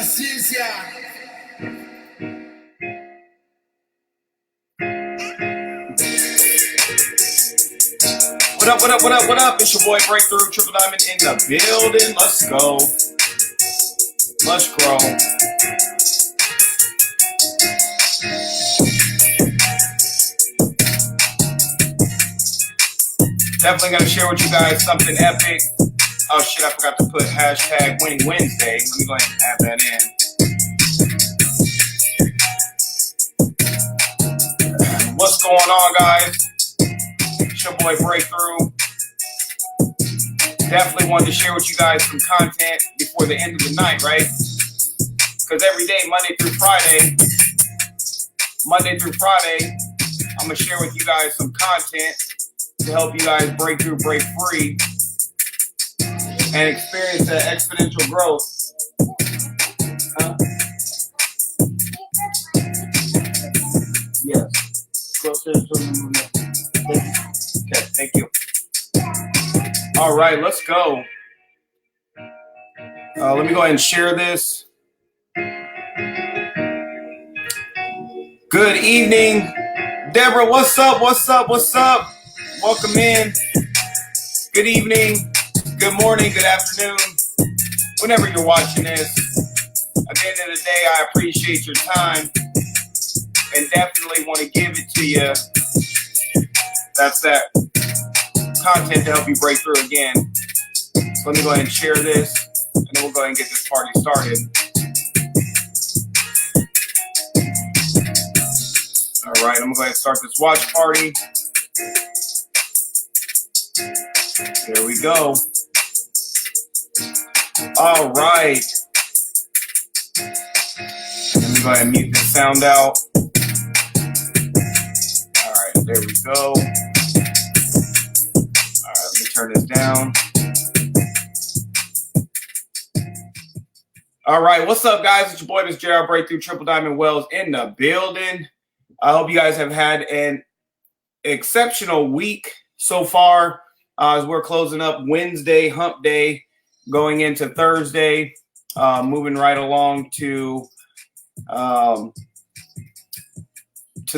la ciencia. What up, what up, what up, what up? It's your boy Breakthrough, Triple Diamond in the building. Let's go. Let's grow. Definitely going to share with you guys something epic. Oh shit, I forgot to put hashtag Winning Wednesday. Let me go ahead and add that in. What's going on, guys? It's your boy Breakthrough. Definitely wanted to share with you guys some content before the end of the night, right? Because every day, Monday through Friday, I'm going to share with you guys some content to help you guys break through, break free, and experience that exponential growth. Huh? Yes. Okay, thank you. All right, let's go. Let me go ahead and share this. Good evening, Deborah. What's up? What's up? What's up? Welcome in. Good evening, good morning, good afternoon, whenever you're watching this. At the end of the day, I appreciate your time and definitely want to give it to you. That's that content to help you break through again. So let me go ahead and share this, and then we'll go ahead and get this party started. All right, I'm going to go ahead and start this watch party. There we go. All right. Let me go ahead and mute this sound out. All right, there we go. All right, let me turn this down. All right, what's up, guys? It's your boy, Mr. J.R. Breakthrough, Triple Diamond Wells in the building. I hope you guys have had an exceptional week so far. As we're closing up Wednesday, hump day, going into Thursday, moving right along to the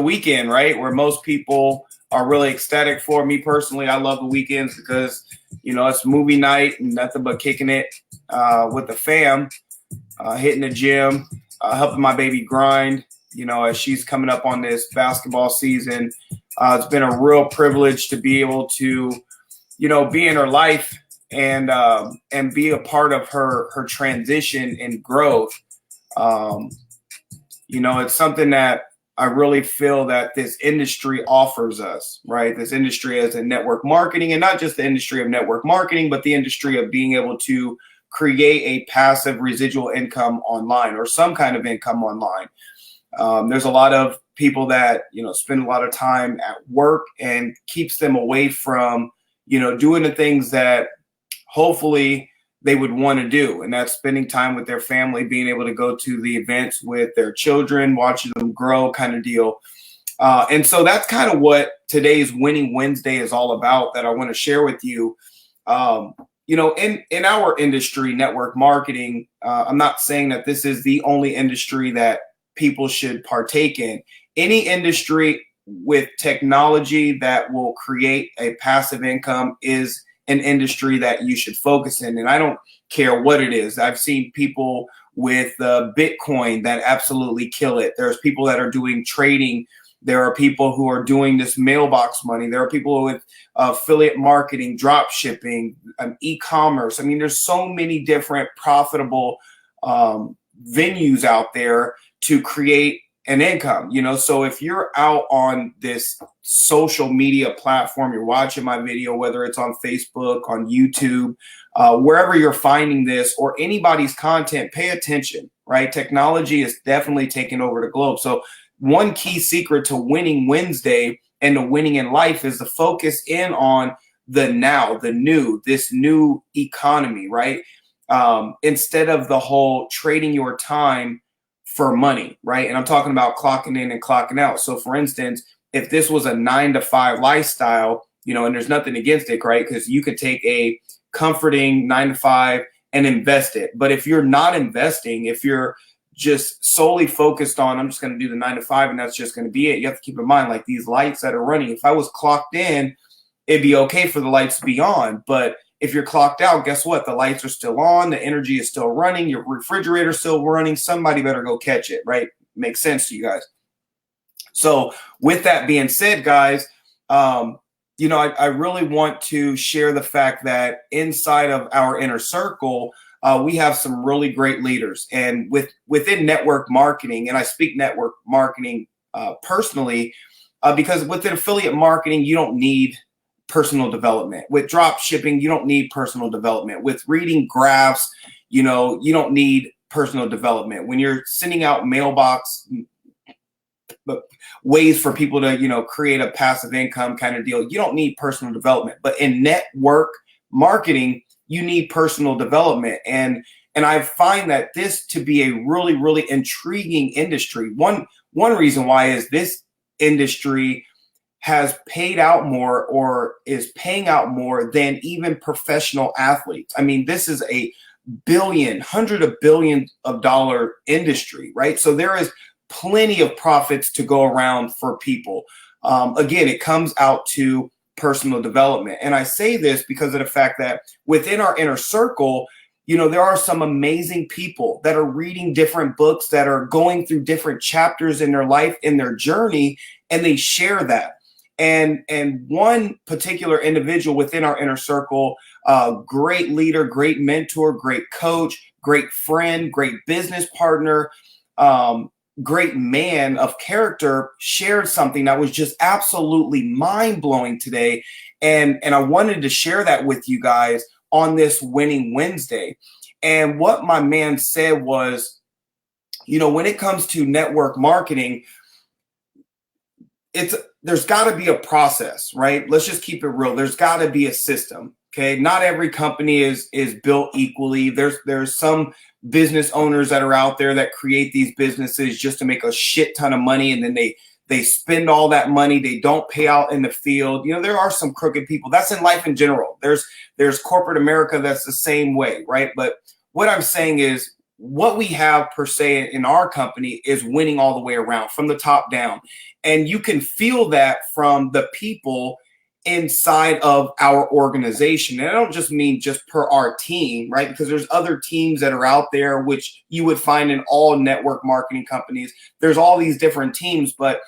weekend, right? Where most people are really ecstatic for. Me personally, I love the weekends because, you know, it's movie night and nothing but kicking it with the fam, hitting the gym, helping my baby grind, you know, as she's coming up on this basketball season. It's been a real privilege to be able to, you know, be in her life and be a part of her transition and growth. You know, it's something that I really feel that this industry offers us, right? This industry as a network marketing, and not just the industry of network marketing, but the industry of being able to create a passive residual income online or some kind of income online. There's a lot of people that, you know, spend a lot of time at work and keeps them away from, you know, doing the things that hopefully they would want to do. And that's spending time with their family, being able to go to the events with their children, watching them grow kind of deal. And so that's kind of what today's Winning Wednesday is all about that I want to share with you. You know, in our industry, network marketing, I'm not saying that this is the only industry that people should partake in. Any industry with technology that will create a passive income is an industry that you should focus in. And I don't care what it is. I've seen people with Bitcoin that absolutely kill it. There's people that are doing trading. There are people who are doing this mailbox money. There are people with affiliate marketing, drop shipping, e-commerce. I mean, there's so many different profitable venues out there to create an income, you know. So if you're out on this social media platform, you're watching my video, whether it's on Facebook, on YouTube, wherever you're finding this or anybody's content, pay attention, right? Technology is definitely taking over the globe. So one key secret to winning Wednesday and to winning in life is to focus in on the now, the new, this new economy, right? Instead of the whole trading your time for money, right? And I'm talking about clocking in and clocking out. So for instance, if this was a 9-to-5 lifestyle, you know, and there's nothing against it, right? Because you could take a comforting 9-to-5 and invest it. But if you're not investing, if you're just solely focused on, I'm just going to do the 9 to 5 and that's just going to be it, you have to keep in mind, like these lights that are running, if I was clocked in, it'd be okay for the lights to be on. But if you're clocked out, guess what? The lights are still on, the energy is still running, your refrigerator's still running. Somebody better go catch it, right? Makes sense to you guys. So with that being said, guys, I really want to share the fact that inside of our inner circle, we have some really great leaders. And within network marketing, and I speak network marketing personally, because within affiliate marketing, you don't need personal development. With drop shipping, you don't need personal development. With reading graphs, you don't need personal development. When you're sending out mailbox ways for people to, create a passive income kind of deal, you don't need personal development. But in network marketing, you need personal development. And I find that this to be a really, really intriguing industry. One reason why is this industry has paid out more or is paying out more than even professional athletes. I mean, this is a hundreds of billions of dollar industry, right? So there is plenty of profits to go around for people. Again, it comes out to personal development. And I say this because of the fact that within our inner circle, there are some amazing people that are reading different books, that are going through different chapters in their life, in their journey, and they share that. And one particular individual within our inner circle, great leader, great mentor, great coach, great friend, great business partner, great man of character, shared something that was just absolutely mind-blowing today. And I wanted to share that with you guys on this Winning Wednesday. And what my man said was, when it comes to network marketing, there's got to be a process, right? Let's just keep it real. There's got to be a system. Okay. Not every company is built equally. There's some business owners that are out there that create these businesses just to make a shit ton of money. And then they spend all that money. They don't pay out in the field. There are some crooked people. That's in life in general. There's corporate America that's the same way, right? But what I'm saying is, what we have per se in our company is winning all the way around from the top down. And you can feel that from the people inside of our organization. And I don't just mean just per our team, right? Because there's other teams that are out there, which you would find in all network marketing companies. There's all these different teams, but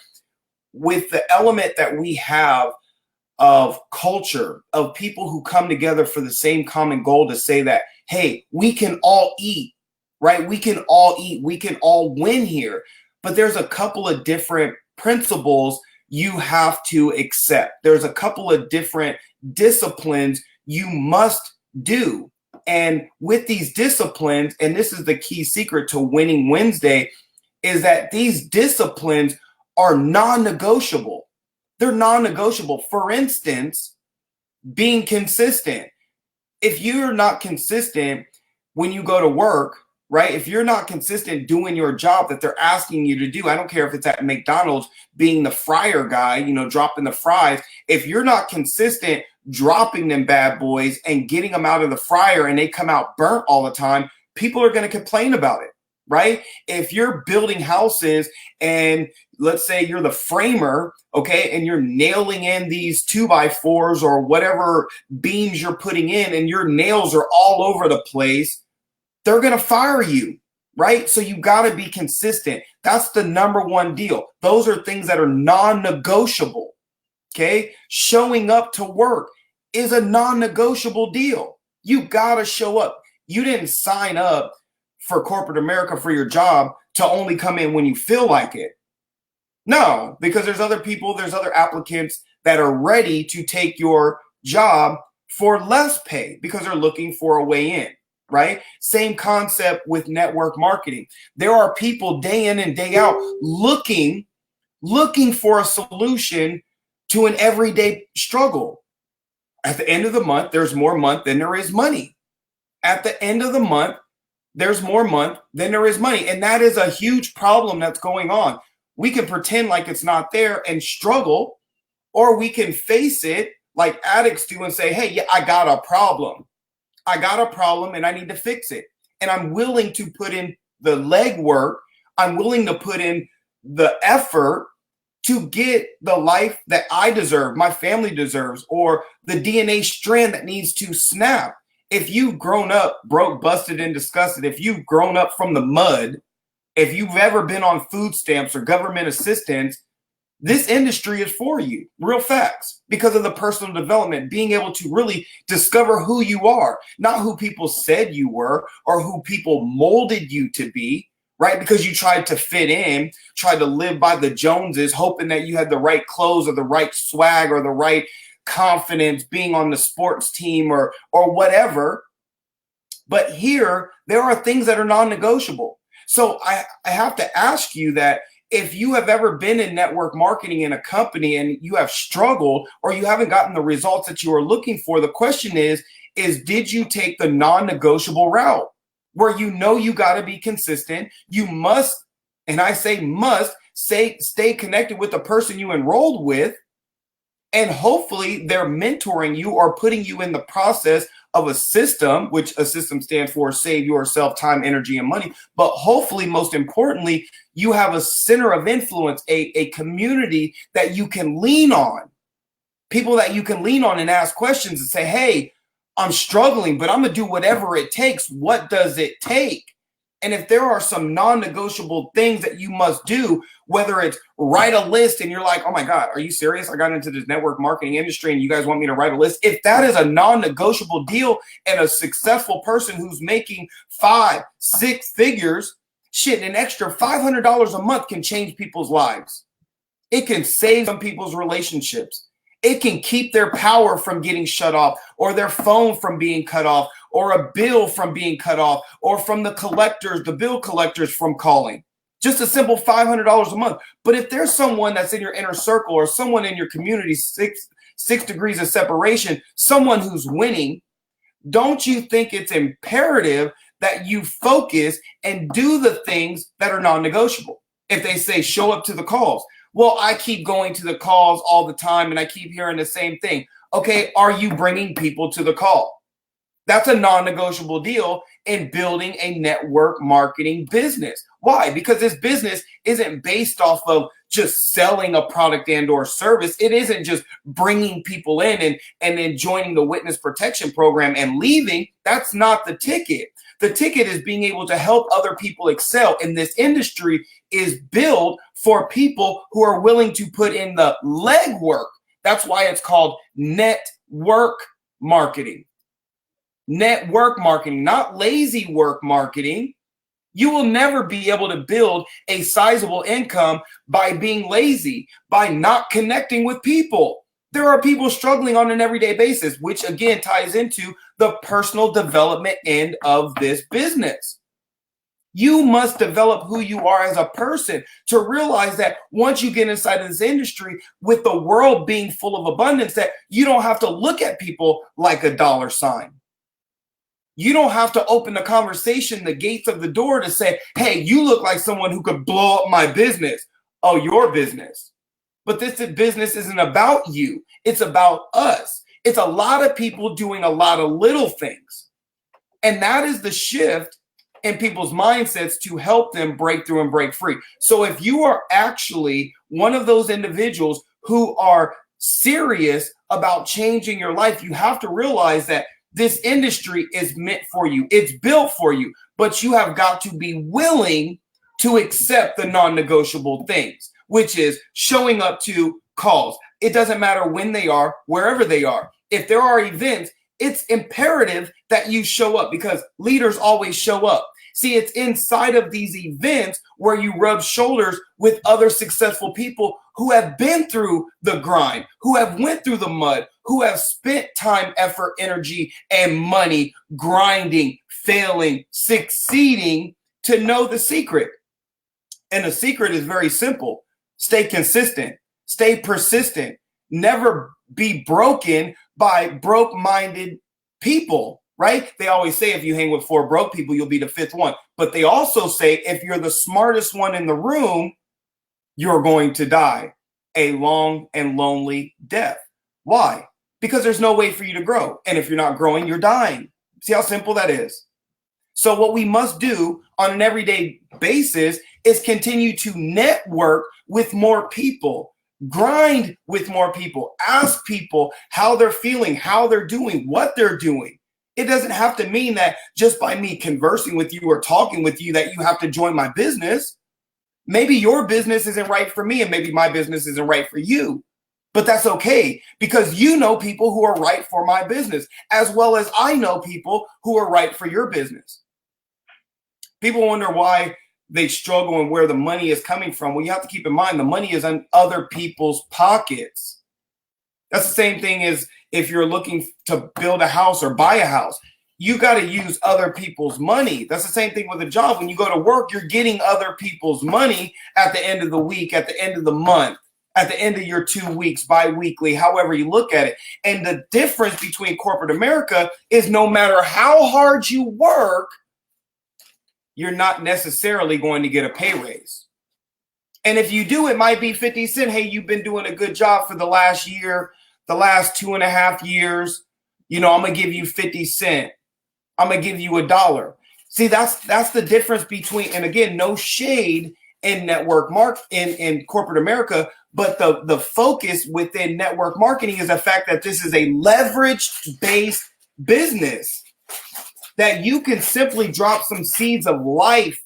with the element that we have of culture, of people who come together for the same common goal to say that, hey, we can all eat, right? We can all eat. We can all win here. But there's a couple of different principles you have to accept. There's a couple of different disciplines you must do. And with these disciplines, and this is the key secret to Winning Wednesday, is that these disciplines are non-negotiable. They're non-negotiable. For instance, being consistent. If you're not consistent when you go to work, right? If you're not consistent doing your job that they're asking you to do, I don't care if it's at McDonald's being the fryer guy, dropping the fries. If you're not consistent dropping them bad boys and getting them out of the fryer and they come out burnt all the time, people are going to complain about it, right? If you're building houses and let's say you're the framer, okay, and you're nailing in these 2x4s or whatever beams you're putting in and your nails are all over the place, they're going to fire you, right? So you got to be consistent. That's the number one deal. Those are things that are non-negotiable, okay? Showing up to work is a non-negotiable deal. You got to show up. You didn't sign up for corporate America for your job to only come in when you feel like it. No, because there's other people, there's other applicants that are ready to take your job for less pay because they're looking for a way in. Right? Same concept with network marketing. There are people day in and day out looking for a solution to an everyday struggle. At the end of the month, there's more month than there is money. At the end of the month, there's more month than there is money. And that is a huge problem that's going on. We can pretend like it's not there and struggle, or we can face it like addicts do and say, hey, yeah, I got a problem. I got a problem and I need to fix it. And I'm willing to put in the legwork. I'm willing to put in the effort to get the life that I deserve, my family deserves, or the DNA strand that needs to snap. If you've grown up broke, busted, and disgusted, if you've grown up from the mud, if you've ever been on food stamps or government assistance, this industry is for you. Real facts. Because of the personal development, being able to really discover who you are, not who people said you were or who people molded you to be, right? Because you tried to fit in, tried to live by the Joneses, hoping that you had the right clothes or the right swag or the right confidence being on the sports team or whatever. But here, there are things that are non-negotiable. So I have to ask you that if you have ever been in network marketing in a company and you have struggled or you haven't gotten the results that you are looking for, the question is did you take the non-negotiable route where you know you got to be consistent? You must, and I say must, stay connected with the person you enrolled with, and hopefully they're mentoring you or putting you in the process of a system, which a system stands for save yourself time, energy, and money. But hopefully, most importantly, you have a center of influence, a community that you can lean on, people that you can lean on and ask questions and say, hey, I'm struggling, but I'm going to do whatever it takes. What does it take? And if there are some non-negotiable things that you must do, whether it's write a list and you're like, oh my God, are you serious? I got into this network marketing industry and you guys want me to write a list. If that is a non-negotiable deal and a successful person who's making 5, 6 figures, shit, an extra $500 a month can change people's lives. It can save some people's relationships. It can keep their power from getting shut off or their phone from being cut off or a bill from being cut off or from the bill collectors from calling. Just a simple $500 a month. But if there's someone that's in your inner circle or someone in your community, six degrees of separation, someone who's winning, don't you think it's imperative that you focus and do the things that are non-negotiable? If they say show up to the calls, well, I keep going to the calls all the time and I keep hearing the same thing. Okay, are you bringing people to the call? That's a non-negotiable deal in building a network marketing business. Why? Because this business isn't based off of just selling a product and or service. It isn't just bringing people in and then joining the witness protection program and leaving. That's not the ticket. The ticket is being able to help other people excel. And this industry is built for people who are willing to put in the legwork. That's why it's called network marketing. Network marketing, not lazy work marketing. You will never be able to build a sizable income by being lazy, by not connecting with people. There are people struggling on an everyday basis, which again ties into the personal development end of this business. You must develop who you are as a person to realize that once you get inside of this industry, with the world being full of abundance, that you don't have to look at people like a dollar sign. You don't have to open the conversation, the gates of the door to say, hey, you look like someone who could blow up my business. Oh, your business. But this business isn't about you. It's about us. It's a lot of people doing a lot of little things. And that is the shift in people's mindsets to help them break through and break free. So if you are actually one of those individuals who are serious about changing your life, you have to realize that this industry is meant for you. It's built for you, but you have got to be willing to accept the non-negotiable things, which is showing up to calls. It doesn't matter when they are, wherever they are. If there are events, it's imperative that you show up because leaders always show up. See, it's inside of these events where you rub shoulders with other successful people who have been through the grind, who have went through the mud, who have spent time, effort, energy, and money grinding, failing, succeeding to know the secret. And the secret is very simple. Stay consistent, stay persistent, never be broken by broke-minded people, right? They always say if you hang with 4 broke people, you'll be the 5th one. But they also say if you're the smartest one in the room, you're going to die a long and lonely death. Why? Because there's no way for you to grow. And if you're not growing, you're dying. See how simple that is? So what we must do on an everyday basis is continue to network with more people, grind with more people, ask people how they're feeling, how they're doing, what they're doing. It doesn't have to mean that just by me conversing with you or talking with you that you have to join my business. Maybe your business isn't right for me and maybe my business isn't right for you. But that's okay, because you know people who are right for my business, as well as I know people who are right for your business. People wonder why they struggle and where the money is coming from. Well, you have to keep in mind the money is in other people's pockets. That's the same thing as if you're looking to build a house or buy a house. You got to use other people's money. That's the same thing with a job. When you go to work, you're getting other people's money at the end of the week, at the end of the month, at the end of your 2 weeks, bi-weekly, however you look at it. And the difference between corporate America is no matter how hard you work, you're not necessarily going to get a pay raise. And if you do, it might be 50 cents. Hey, you've been doing a good job for the last year, the last 2.5 years. You know, I'm going to give you 50 cents. I'm going to give you $1. See, that's the difference between, and again, no shade in in corporate America, but the focus within network marketing is the fact that this is a leverage-based business, that you can simply drop some seeds of life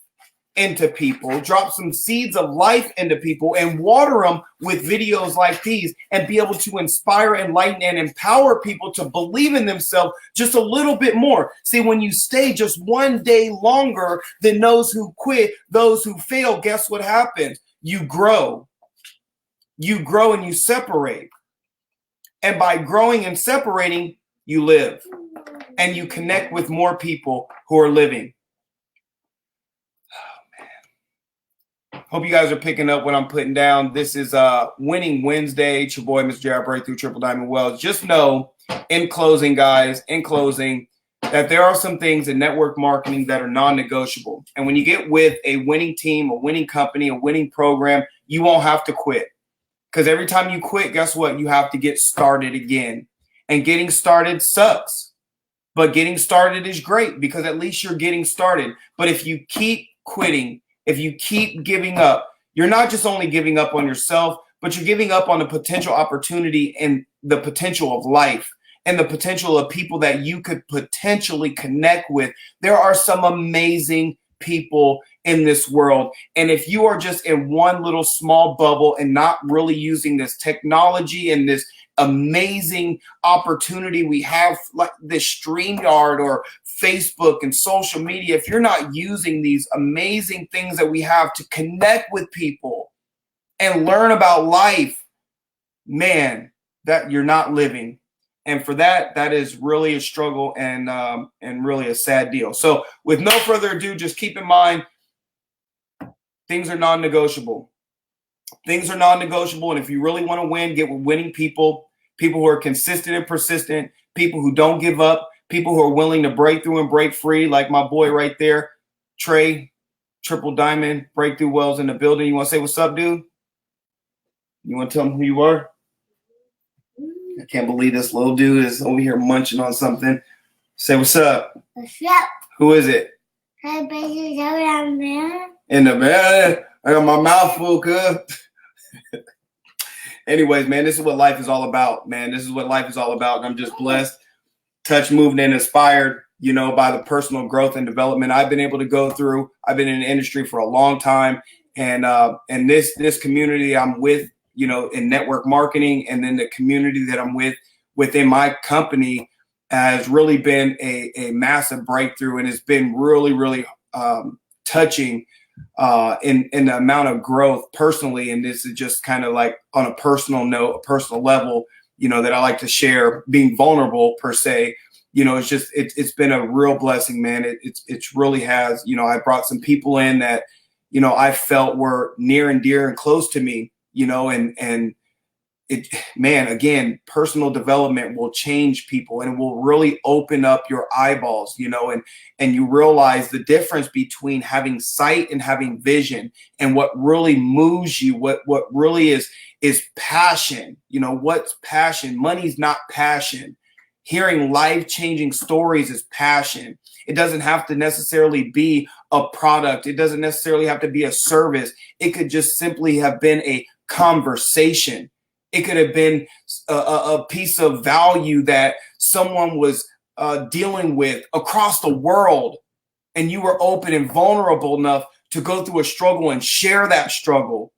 into people, drop some seeds of life into people and water them with videos like these and be able to inspire, enlighten, and empower people to believe in themselves just a little bit more. See, when you stay just one day longer than those who quit, those who fail, guess what happens? You grow. You grow and you separate. And by growing and separating, you live. And you connect with more people who are living. Hope you guys are picking up what I'm putting down. This is Winning Wednesday. It's your boy, Mr. J.R. Breakthrough Triple Diamond Wells. Just know, in closing, guys, that there are some things in network marketing that are non-negotiable. And when you get with a winning team, a winning company, a winning program, you won't have to quit. Because every time you quit, guess what? You have to get started again. And getting started sucks. But getting started is great because at least you're getting started. But if you keep quitting, if you keep giving up, you're not just only giving up on yourself, but you're giving up on the potential opportunity and the potential of life and the potential of people that you could potentially connect with. There are some amazing people in this world. And if you are just in one little small bubble and not really using this technology and this amazing opportunity we have, like this StreamYard or Facebook and social media, if you're not using these amazing things that we have to connect with people and learn about life, man, that you're not living. And for that, that is really a struggle and really a sad deal. So with no further ado, just keep in mind, things are non-negotiable. Things are non-negotiable. And if you really want to win, get with winning people, people who are consistent and persistent, people who don't give up, people who are willing to break through and break free, like my boy right there, Trey, Triple Diamond, Breakthrough Wells in the building. You want to say what's up, dude? You want to tell them who you are? I can't believe this little dude is over here munching on something. Say what's up. What's up? Who is it? Hey, baby, down there. In the bed. I got my mouth full, cuz. Anyways, man, this is what life is all about, man. This is what life is all about. And I'm just blessed, touched, moved, and inspired, you know, by the personal growth and development I've been able to go through. I've been in the industry for a long time. And this community I'm with, you know, in network marketing, and then the community that I'm with within my company has really been a massive breakthrough. And it's been really, really touching in the amount of growth personally. And this is just kind of like on a personal note, a personal level, you know, that I like to share, being vulnerable per se. You know, it's been a real blessing, man. It's really has, you know, I brought some people in that, you know, I felt were near and dear and close to me, you know, and it, man, again, personal development will change people and it will really open up your eyeballs, you know, and you realize the difference between having sight and having vision, and what really moves you, what really is passion. You know, what's passion? Money's not passion. Hearing life-changing stories is passion. It doesn't have to necessarily be a product. It doesn't necessarily have to be a service. It could just simply have been a conversation. It could have been a piece of value that someone was dealing with across the world, and you were open and vulnerable enough to go through a struggle and share that struggle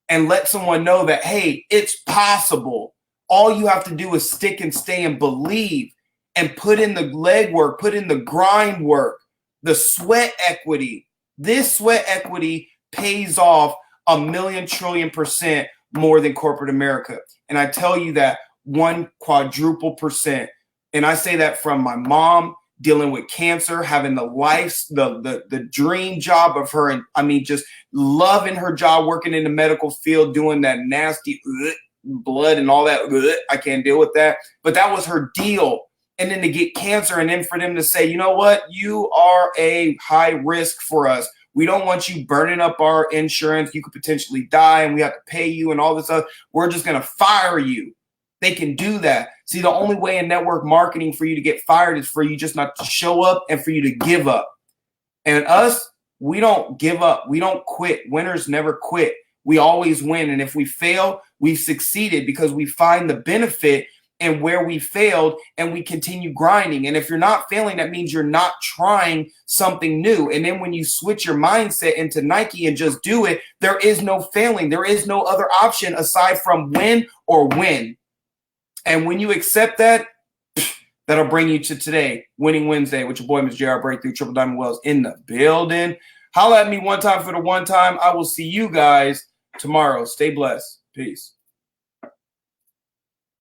and let someone know that, hey, it's possible. All you have to do is stick and stay and believe and put in the legwork, put in the grind work, the sweat equity. This sweat equity pays off 1,000,000,000,000,000% more than corporate America. And I tell you that 1,000,000,000,000%. And I say that from my mom dealing with cancer, having the dream job of her. And I mean, just loving her job, working in the medical field, doing that nasty blood and all that. I can't deal with that. But that was her deal. And then to get cancer, and then for them to say, you know what, you are a high risk for us. We don't want you burning up our insurance. You could potentially die and we have to pay you and all this stuff. We're just going to fire you. They can do that. See, the only way in network marketing for you to get fired is for you just not to show up and for you to give up. And us, we don't give up. We don't quit. Winners never quit. We always win. And if we fail, we've succeeded because we find the benefit in where we failed and we continue grinding. And if you're not failing, that means you're not trying something new. And then when you switch your mindset into Nike and just do it, there is no failing. There is no other option aside from win or win. And when you accept that, that'll bring you to today, Winning Wednesday, with your boy, Mr. JR Breakthrough, Triple Diamond Wells in the building. Holla at me one time for the one time. I will see you guys tomorrow. Stay blessed. Peace.